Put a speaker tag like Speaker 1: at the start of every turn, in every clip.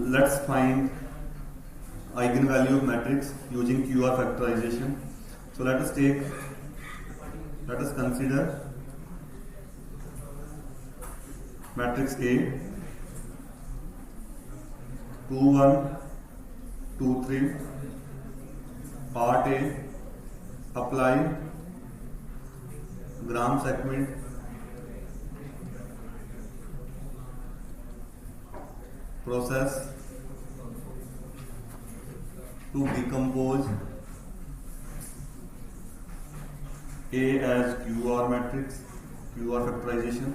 Speaker 1: let's find eigenvalue of matrix using QR factorization. So let us consider matrix A 2 1 2 3. Part A, apply gram segment process to decompose A as QR matrix, QR factorization.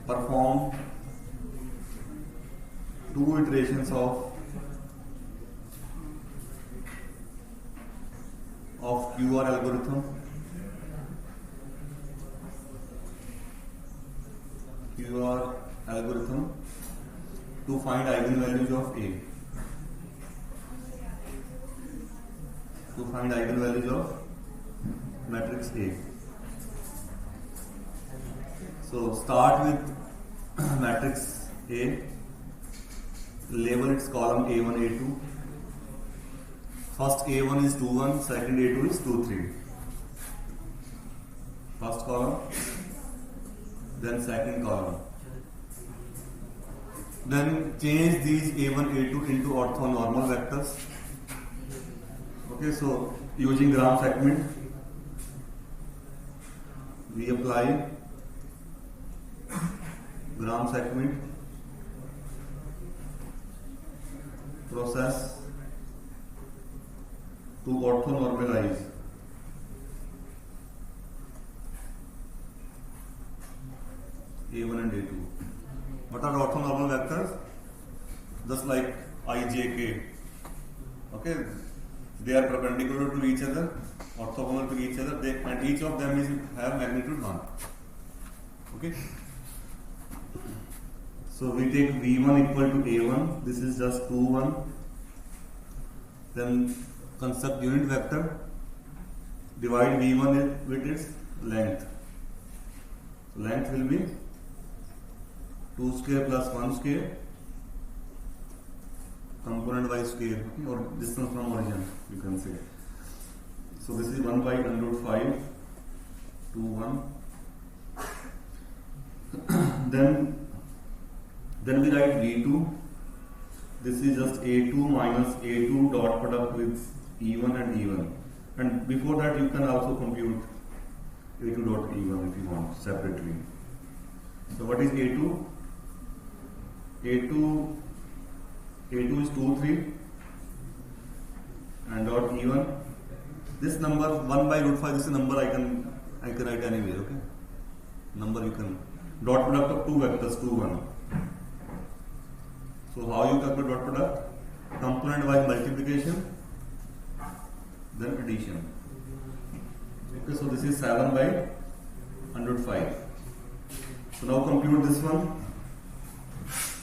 Speaker 1: Perform 2 iterations of QR algorithm. QR algorithm to find eigenvalues of A. To find eigenvalues of matrix A. So start with matrix A. Label its column A1, A2. First A1 is 2 1, second A2 is 2 3. First column, then second column. Then change these A1, A2 into orthonormal vectors. Okay, so using gram segment, we apply gram segment process to orthonormalize A1 and A2. What are orthonormal vectors? Just like I, J, K. Okay, they are perpendicular to each other, orthogonal to each other, and each of them have magnitude 1. Okay. So we take V1 equal to A1. This is just 2 1. Then construct unit vector, divide V1 with its length. So length will be 2 square plus 1 square, component by square, okay, or distance from origin, you can say. So this is 1 by under root 5, 2 1. Then we write V2. This is just A2 minus A2 dot product with E1 and E1. And before that you can also compute A2 dot E1 if you want separately. So what is A2? A2 is 2 3 and dot E1. This number 1 by root 5, this is a number I can write anywhere, okay? Number you can dot product of 2 vectors 2 1. So how you calculate dot product? Component wise multiplication, then addition. Okay, so this is 7 by 105. So now compute this one.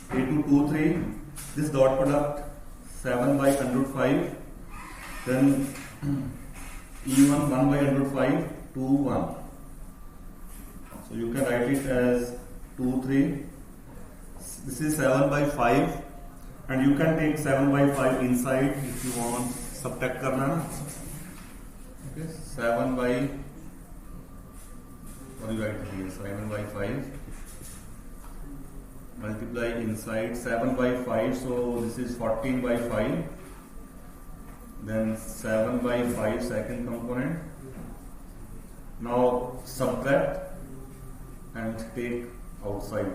Speaker 1: A2 2 3. This dot product 7 by 105. Then E1 1 by 105 2 1. So you can write it as 2 3. This is 7 by 5, and you can take 7 by 5 inside if you want subtract karna. Okay, 7 by, what do you write here? 7 by 5 multiply inside 7 by 5, so this is 14 by 5. Then 7 by 5 second component. Now subtract and take outside.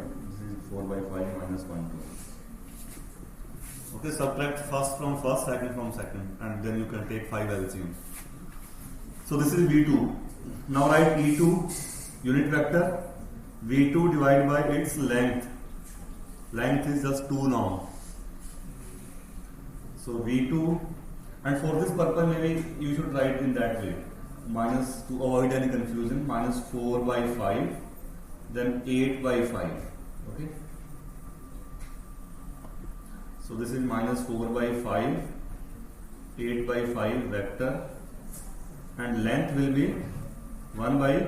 Speaker 1: 4 by 5 minus 1 2. Okay, subtract first from first, second from second, and then you can take 5 LCM. So this is V2. Now write E2 unit vector. V2 divided by its length. Length is just 2 now. So V2, and for this purpose maybe you should write in that way. Minus, to avoid any confusion, minus 4 by 5, then 8 by 5. Okay. So this is minus 4 by 5, 8 by 5 vector, and length will be 1 by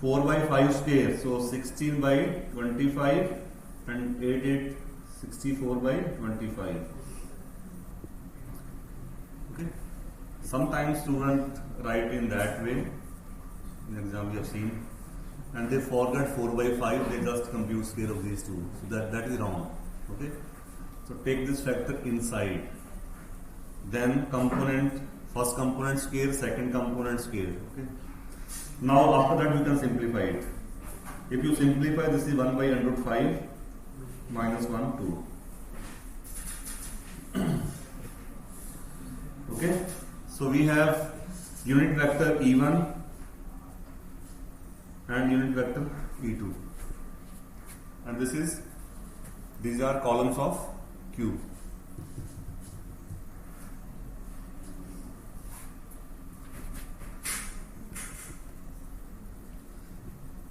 Speaker 1: 4 by 5 square. So 16 by 25 and 8 8 64 by 25. Okay. Sometimes students write in that way. In exam we have seen, and they forget 4 by 5. They just compute square of these two. So that is wrong. Okay. So take this factor inside. Then component, first component square, second component square. Okay. Now after that we can simplify it. If you simplify, this is 1 by under root 5 minus 1, 2. Okay. So we have unit vector E1 and unit vector E2, and these are columns of Q.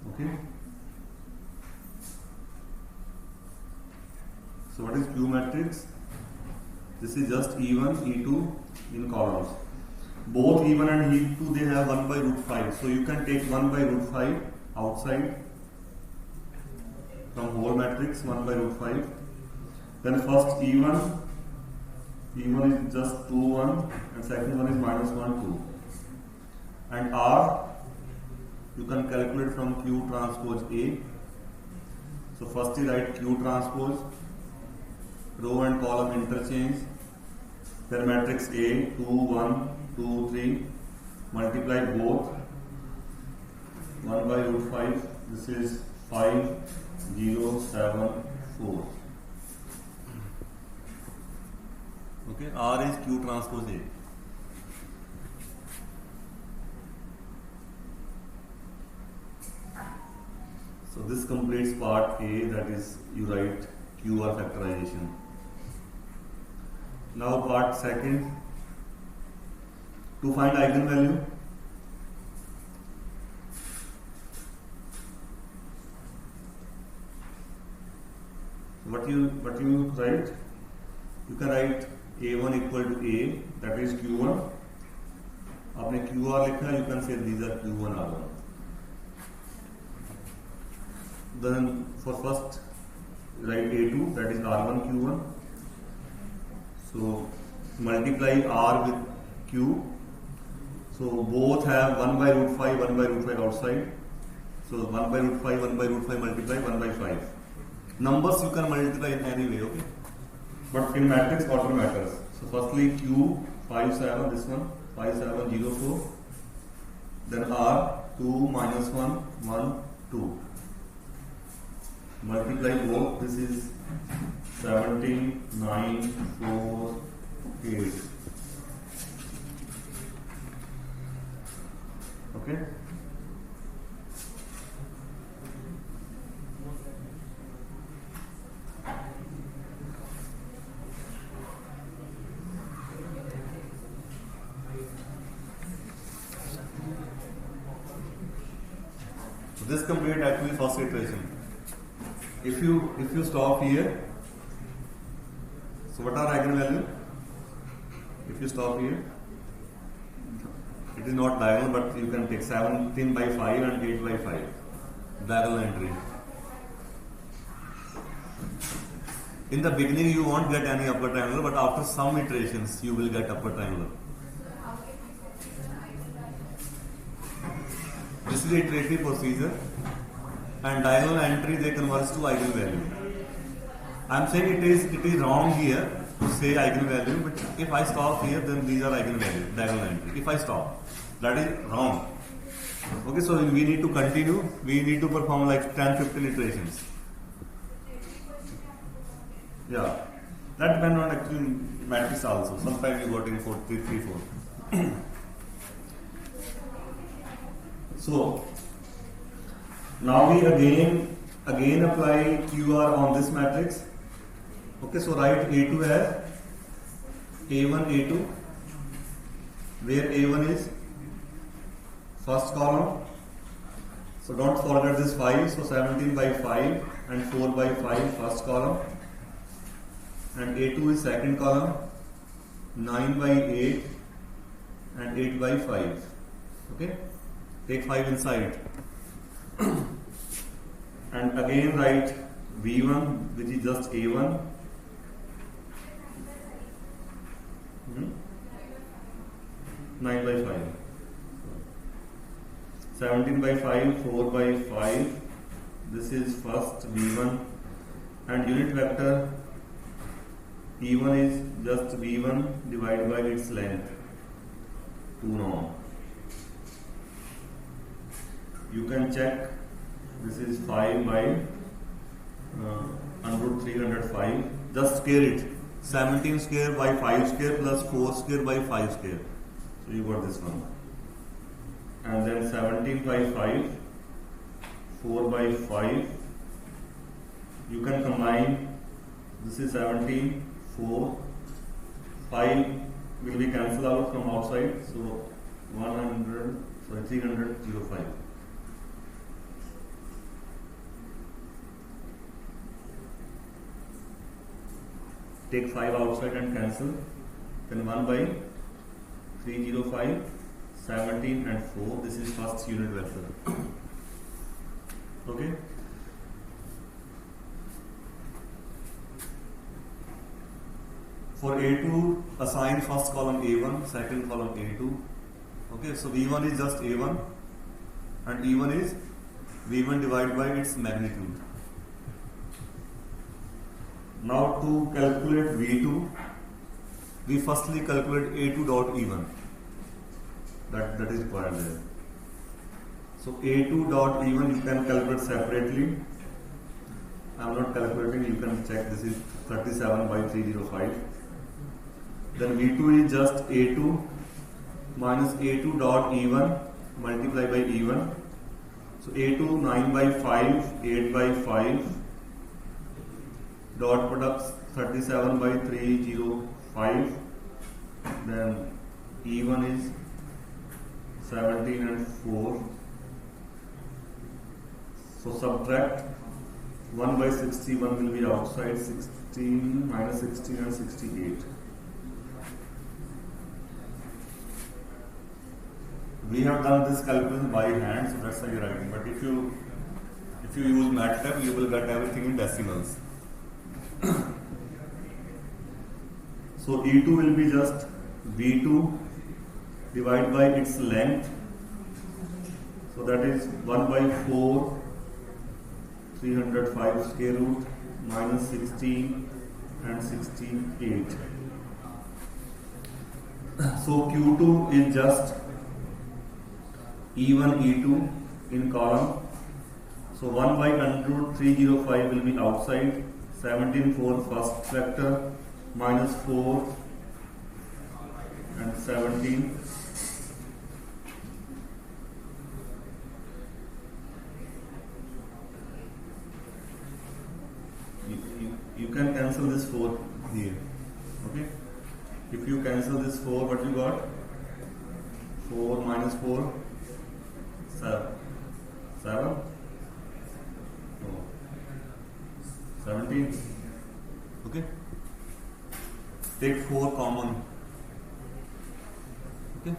Speaker 1: Okay. So what is Q matrix? This is just E1, E2 in columns. Both E1 and E2, they have 1 by root 5. So you can take 1 by root 5 outside from whole matrix, 1 by root 5. Then first E1 is just 2, 1, and second one is minus 1, 2. And R, you can calculate from Q transpose A. So first you write Q transpose, row and column interchange, then matrix A, 2, 1, 2, 3, multiply both, 1 by root 5, this is 5, 0, 7, 4. Okay, R is Q transpose A. So this completes part A, that is you write QR factorization. Now part second, to find eigenvalue. What you write? You can write A1 equal to A, that is Q1. आपने QR लिखा, you can say these are Q1 R1. Then for first write A2, that is R1 Q1. So multiply R with Q. So both have 1 by root 5, 1 by root 5 outside. So 1 by root 5, 1 by root 5 multiply 1 by 5. Numbers you can multiply in any way, okay? But in matrix order matters. So firstly Q 5 7, this one 5 7 0 4. Then R 2 minus 1 1 2. Multiply both. This is 17 9 4 8. Okay. So this complete actually first iteration. If you stop here, so what are eigenvalue? If you stop here, it is not diagonal, but you can take 17 by 5 and 8 by 5 diagonal entry. In the beginning you won't get any upper triangle, but after some iterations you will get upper triangle. This is the iterative procedure, and diagonal entry they converge to eigenvalue. I am saying it is wrong here to say eigenvalue, but if I stop here, then these are eigenvalue, diagonal entry. If I stop, that is wrong. Okay, so we need to continue. We need to perform like 10-15 iterations. Yeah, that depends on actually matrix also. Sometimes you got in 4 3 3 4. So now we again apply QR on this matrix. Okay, so write A2 as A1 A2, where A1 is first column. So don't forget this 5. So 17 by 5 and 4 by 5 first column, and A2 is second column, 9 by 8 and 8 by 5. Okay, take 5 inside. And again write V1, which is just A1, 9 by 5. 17 by 5, 4 by 5. This is first V1, and unit vector E1 is just V1 divided by its length, 2 norm. You can check, this is 5 by under 305. Just square it. 17 square by 5 square plus 4 square by 5 square. So you got this one. And then 17 by 5, 4 by 5. You can combine. This is 17, 4, 5 will be cancelled out from outside. So 305. Take 5 outside and cancel. Then 1 by 305, 17 and 4. This is first unit vector. Okay. For A2, assign first column A1, second column A2. Okay, so V1 is just A1 and E1 is V1 divided by its magnitude. Now to calculate V2, we firstly calculate A2 dot E1. That is required there. So A2 dot E1 you can calculate separately. I am not calculating, you can check. This is 37 by 305. Then V2 is just A2 minus A2 dot E1 multiplied by E1. So A2 9 by 5, 8 by 5. Dot product 37 by 305. Then E1 is 17 and 4. So subtract 1 by 61 will be outside, 16 minus 16 and 68. We have done this calculation by hand, so that's why you're writing. But if you use MATLAB, you will get everything in decimals. So E2 will be just V2 divided by its length. So that is 1 by 4, 305 square root minus 16 and 68. So Q2 is just E1, E2 in column. So 1 by under root 305 will be outside. 17, 4 first factor minus 4 and 17. You can cancel this 4 here. Okay. If you cancel this 4, what you got? 4 minus 4, 7. 7? No. 17. Okay. Take 4 common. Okay.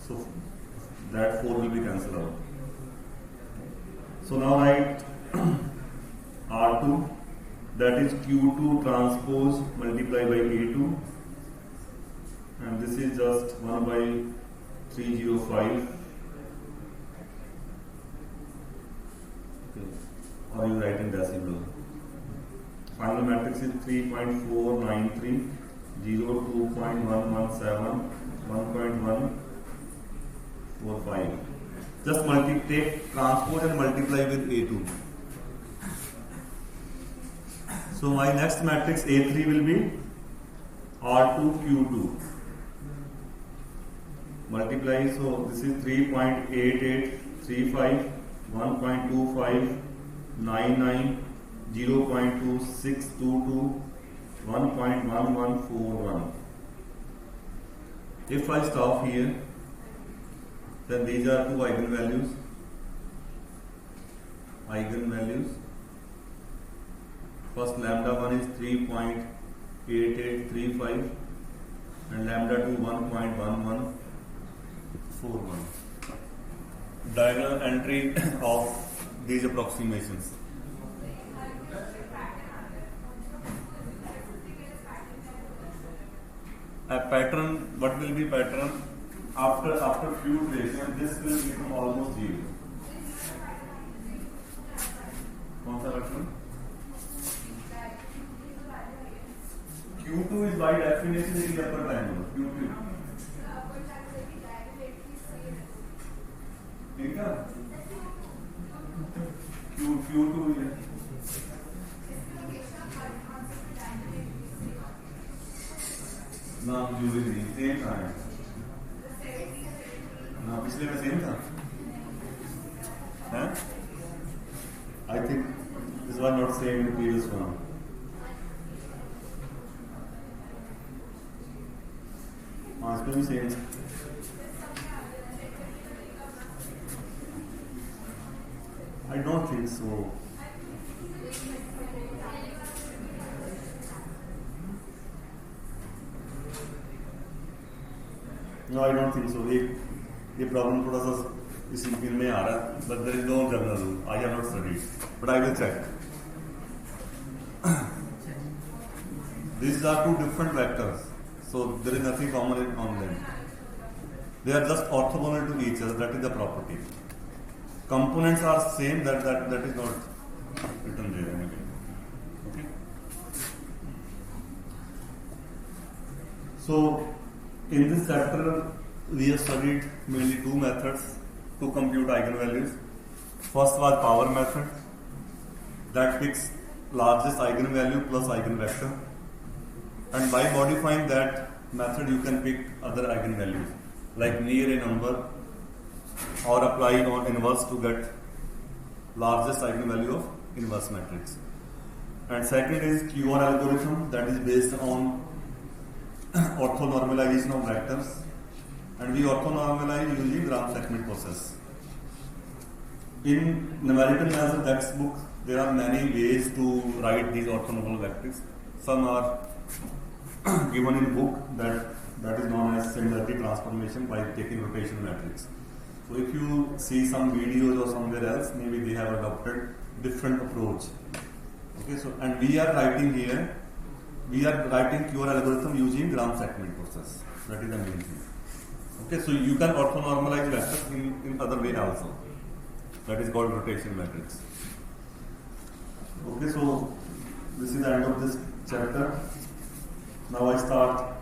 Speaker 1: So that 4 will be cancelled out. So now write R2, that is Q2 transpose multiplied by A2, and this is just 1 by 305. Or you write in decimal. Final matrix is 3.493, 0, 2.117, 1.145. Just take transpose and multiply with A2. So my next matrix A3 will be R2 Q2. Multiply, so this is 3.8835, 1.25, 99, 0.2622, 1.1141. If I stop here, then these are 2 eigenvalues. First lambda 1 is 3.8835 and lambda 2 1.1141. Diagonal entry of these approximations. a pattern, what will be pattern after few iterations, this will become almost zero. कौन सा pattern? Q2 is by definition it is upper triangle. Q2. ठीक है? Q2 है. ना using नहीं same था ना पिछले में सेम था हैं I think this was not same in previous one हाँ इसमें भी same I don't think so No, I don't think so. ये प्रॉब्लम थोड़ा सा इसी फील्ड में आ रहा है, but there is no general rule. I have not studied, but I will check. These are two different vectors, so there is nothing common on them. They are just orthogonal to each other. That is the property. Components are same. That is not written there anyway. Okay. So. In this chapter, we have studied mainly two methods to compute eigenvalues. First was power method that picks largest eigenvalue plus eigenvector, and by modifying that method, you can pick other eigenvalues like near a number or apply on inverse to get largest eigenvalue of inverse matrix. And second is QR algorithm that is based on orthonormalization of vectors, and we orthonormalize using Gram-Schmidt process. In numerical measure textbook, there are many ways to write these orthonormal vectors. Some are given in book that is known as similarity transformation by taking rotation matrix. So if you see some videos or somewhere else, maybe they have adopted different approach. Okay, so and we are writing here. We are writing QR algorithm using Gram-Schmidt process. That is the main thing. Okay, so you can orthonormalize vectors in other way also. That is called rotation matrix. Okay, so this is the end of this chapter. Now I start